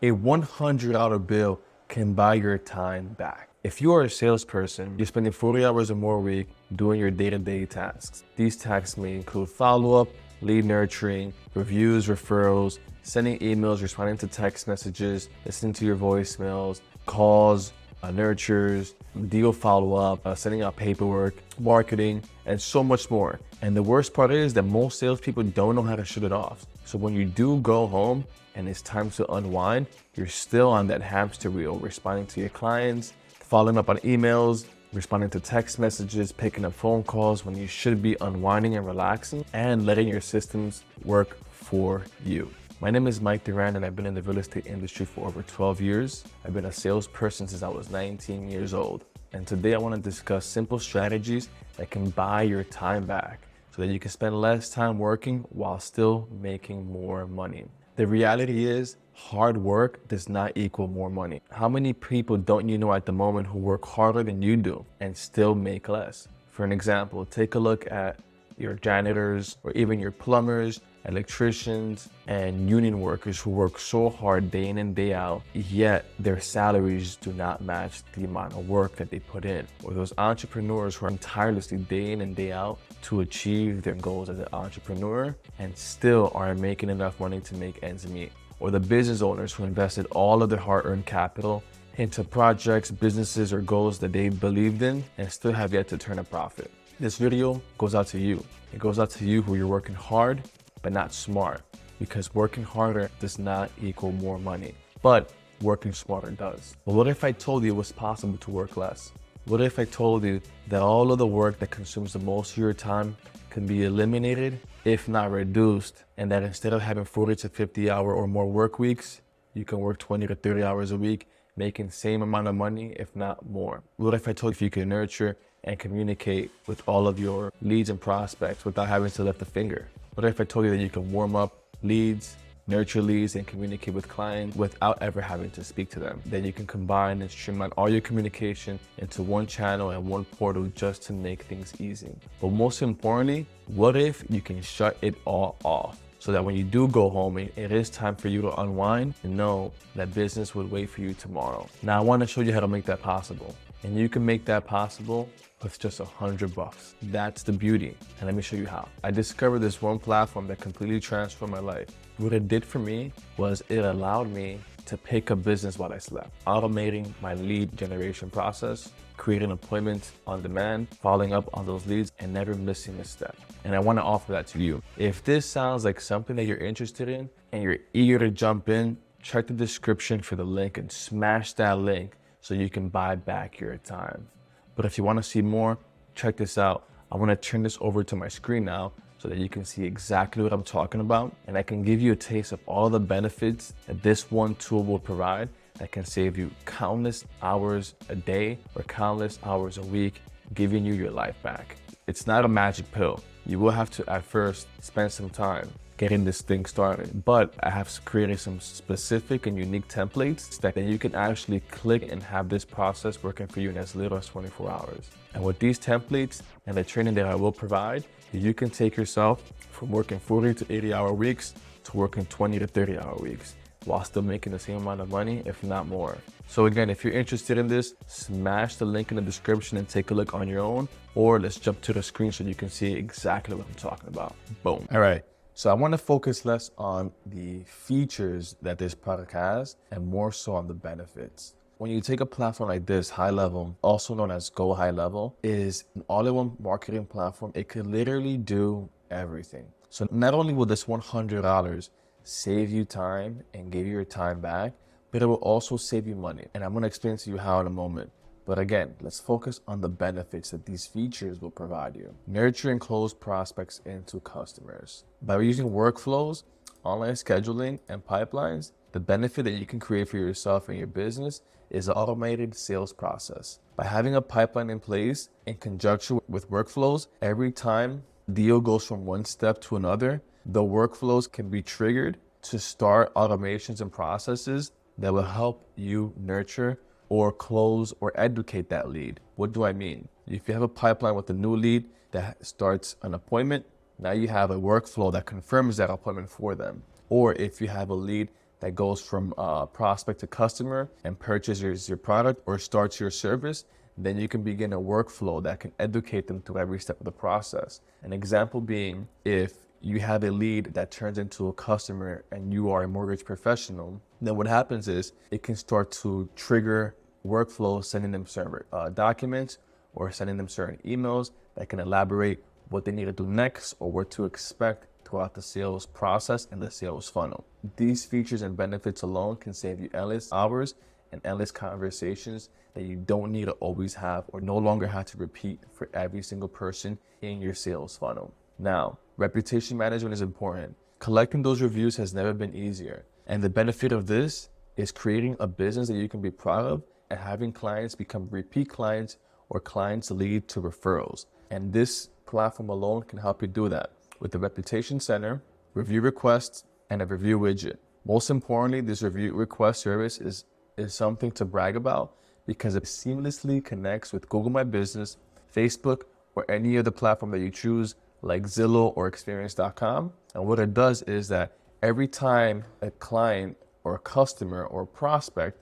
A $100 bill can buy your time back. If you are a salesperson, you're spending 40 hours or more a week doing your day-to-day tasks. These tasks may include follow-up, lead nurturing, reviews, referrals, sending emails, responding to text messages, listening to your voicemails, calls, nurtures, deal follow-up, sending out paperwork, marketing, and so much more. And the worst part is that most salespeople don't know how to shut it off. So when you do go home and it's time to unwind, you're still on that hamster wheel, responding to your clients, following up on emails, responding to text messages, picking up phone calls when you should be unwinding and relaxing and letting your systems work for you. My name is Mike Duran and I've been in the real estate industry for over 12 years. I've been a salesperson since I was 19 years old. And today I want to discuss simple strategies that can buy your time back so that you can spend less time working while still making more money. The reality is hard work does not equal more money. How many people don't you know at the moment who work harder than you do and still make less? For an example, take a look at your janitors or even your plumbers, electricians, and union workers who work so hard day in and day out, yet their salaries do not match the amount of work that they put in. Or those entrepreneurs who are tirelessly day in and day out to achieve their goals as an entrepreneur and still aren't making enough money to make ends meet. Or the business owners who invested all of their hard-earned capital into projects, businesses, or goals that they believed in and still have yet to turn a profit. This video goes out to you. It goes out to you who you're working hard, but not smart, because working harder does not equal more money, but working smarter does. But what if I told you it was possible to work less? What if I told you that all of the work that consumes the most of your time can be eliminated, if not reduced, and that instead of having 40 to 50 hour or more work weeks, you can work 20 to 30 hours a week, making the same amount of money, if not more? What if I told you can nurture and communicate with all of your leads and prospects without having to lift a finger? What if I told you that you can warm up leads, nurture leads, and communicate with clients without ever having to speak to them? Then you can combine and streamline all your communication into one channel and one portal just to make things easy. But most importantly, what if you can shut it all off? So that when you do go home and it is time for you to unwind, you know that business would wait for you tomorrow. Now I want to show you how to make that possible. And you can make that possible with just $100. That's the beauty. And let me show you how. I discovered this one platform that completely transformed my life. What it did for me was it allowed me to pick up business while I slept, automating my lead generation process, creating appointments on demand, following up on those leads, and never missing a step. And I want to offer that to you. If this sounds like something that you're interested in and you're eager to jump in, check the description for the link and smash that link so you can buy back your time. But if you want to see more, check this out. I want to turn this over to my screen now so that you can see exactly what I'm talking about. And I can give you a taste of all the benefits that this one tool will provide that can save you countless hours a day or countless hours a week, giving you your life back. It's not a magic pill. You will have to at first spend some time getting this thing started, but I have created some specific and unique templates that you can actually click and have this process working for you in as little as 24 hours. And with these templates and the training that I will provide, you can take yourself from working 40 to 80 hour weeks to working 20 to 30 hour weeks while still making the same amount of money, if not more. So again, if you're interested in this, smash the link in the description and take a look on your own, or let's jump to the screen so you can see exactly what I'm talking about. Boom. All right. So I want to focus less on the features that this product has and more so on the benefits. When you take a platform like this, High Level, also known as Go High Level, is an all-in-one marketing platform. It can literally do everything. So not only will this $100 save you time and give you your time back, but it will also save you money. And I'm going to explain to you how in a moment. But again, let's focus on the benefits that these features will provide you. Nurture and close prospects into customers. By using workflows, online scheduling, and pipelines, the benefit that you can create for yourself and your business is an automated sales process. By having a pipeline in place in conjunction with workflows, every time the deal goes from one step to another, the workflows can be triggered to start automations and processes that will help you nurture or close or educate that lead. What do I mean? If you have a pipeline with a new lead that starts an appointment, now you have a workflow that confirms that appointment for them. Or if you have a lead that goes from prospect to customer and purchases your product or starts your service, then you can begin a workflow that can educate them through every step of the process. An example being, if you have a lead that turns into a customer and you are a mortgage professional, then what happens is it can start to trigger workflows, sending them certain documents or sending them certain emails that can elaborate what they need to do next or what to expect throughout the sales process and the sales funnel. These features and benefits alone can save you endless hours and endless conversations that you don't need to always have or no longer have to repeat for every single person in your sales funnel. Now, reputation management is important. Collecting those reviews has never been easier. And the benefit of this is creating a business that you can be proud of and having clients become repeat clients or clients lead to referrals. And this platform alone can help you do that with the Reputation Center, review requests, and a review widget. Most importantly, this review request service is something to brag about because it seamlessly connects with Google My Business, Facebook, or any other platform that you choose, like Zillow or Experience.com. And what it does is that every time a client or a customer or a prospect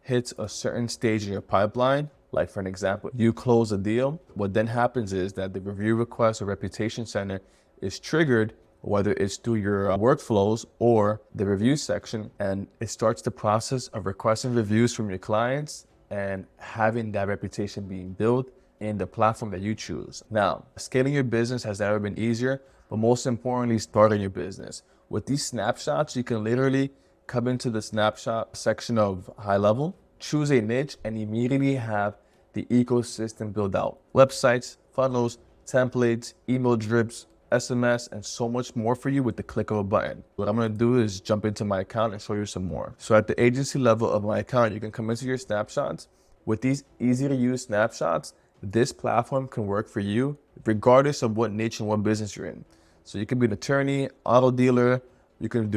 hits a certain stage in your pipeline, like for an example, you close a deal, what then happens is that the review request or Reputation Center is triggered, whether it's through your workflows or the review section, and it starts the process of requesting reviews from your clients and having that reputation being built in the platform that you choose. Now, scaling your business has never been easier, but most importantly, starting your business. With these snapshots, you can literally come into the snapshot section of high level, choose a niche, and immediately have the ecosystem built out. Websites, funnels, templates, email drips, SMS, and so much more for you with the click of a button. What I'm gonna do is jump into my account and show you some more. So at the agency level of my account, you can come into your snapshots. With these easy to use snapshots, this platform can work for you regardless of what niche and what business you're in. So you can be an attorney, auto dealer, you can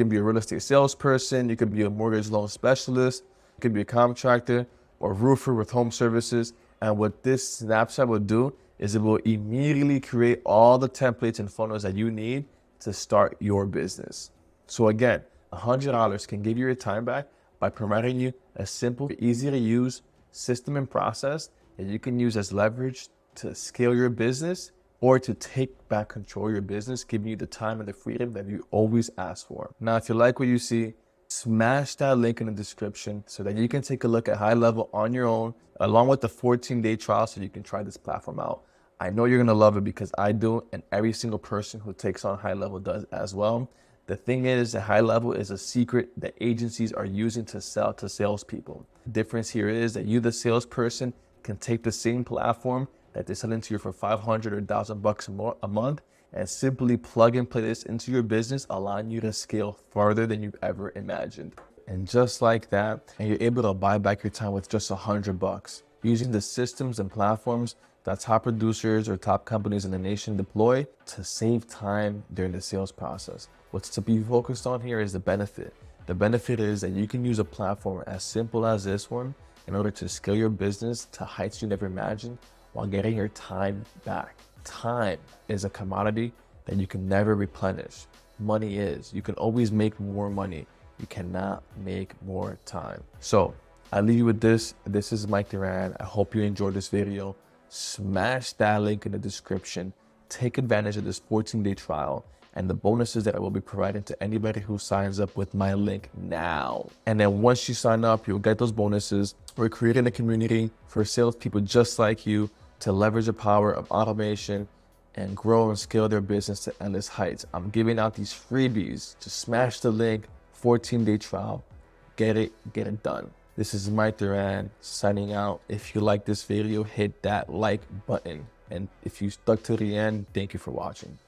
be a real estate salesperson, you can be a mortgage loan specialist, you can be a contractor or roofer with home services. And what this snapshot will do is it will immediately create all the templates and funnels that you need to start your business. So again, $100 can give you your time back by providing you a simple, easy to use system and process that you can use as leverage to scale your business or to take back control of your business, giving you the time and the freedom that you always ask for. Now, if you like what you see, smash that link in the description so that you can take a look at high level on your own, along with the 14-day trial so you can try this platform out. I know you're gonna love it because I do, and every single person who takes on high level does as well. The thing is that high level is a secret that agencies are using to sell to salespeople. The difference here is that you, the salesperson, can take the same platform that they're selling to you for $500 or $1,000 a month and simply plug and play this into your business, allowing you to scale farther than you've ever imagined. And just like that, and you're able to buy back your time with just $100 using the systems and platforms that top producers or top companies in the nation deploy to save time during the sales process. What's to be focused on here is the benefit. The benefit is that you can use a platform as simple as this one in order to scale your business to heights you never imagined while getting your time back. Time is a commodity that you can never replenish. Money is. You can always make more money. You cannot make more time. So I leave you with this. This is Mike Duran. I hope you enjoyed this video. Smash that link in the description. Take advantage of this 14-day trial and the bonuses that I will be providing to anybody who signs up with my link now. And then once you sign up, you'll get those bonuses. We're creating a community for salespeople just like you to leverage the power of automation and grow and scale their business to endless heights. I'm giving out these freebies. Just smash the link, 14-day trial, get it done. This is Mike Duran signing out. If you like this video, hit that like button. And if you stuck to the end, thank you for watching.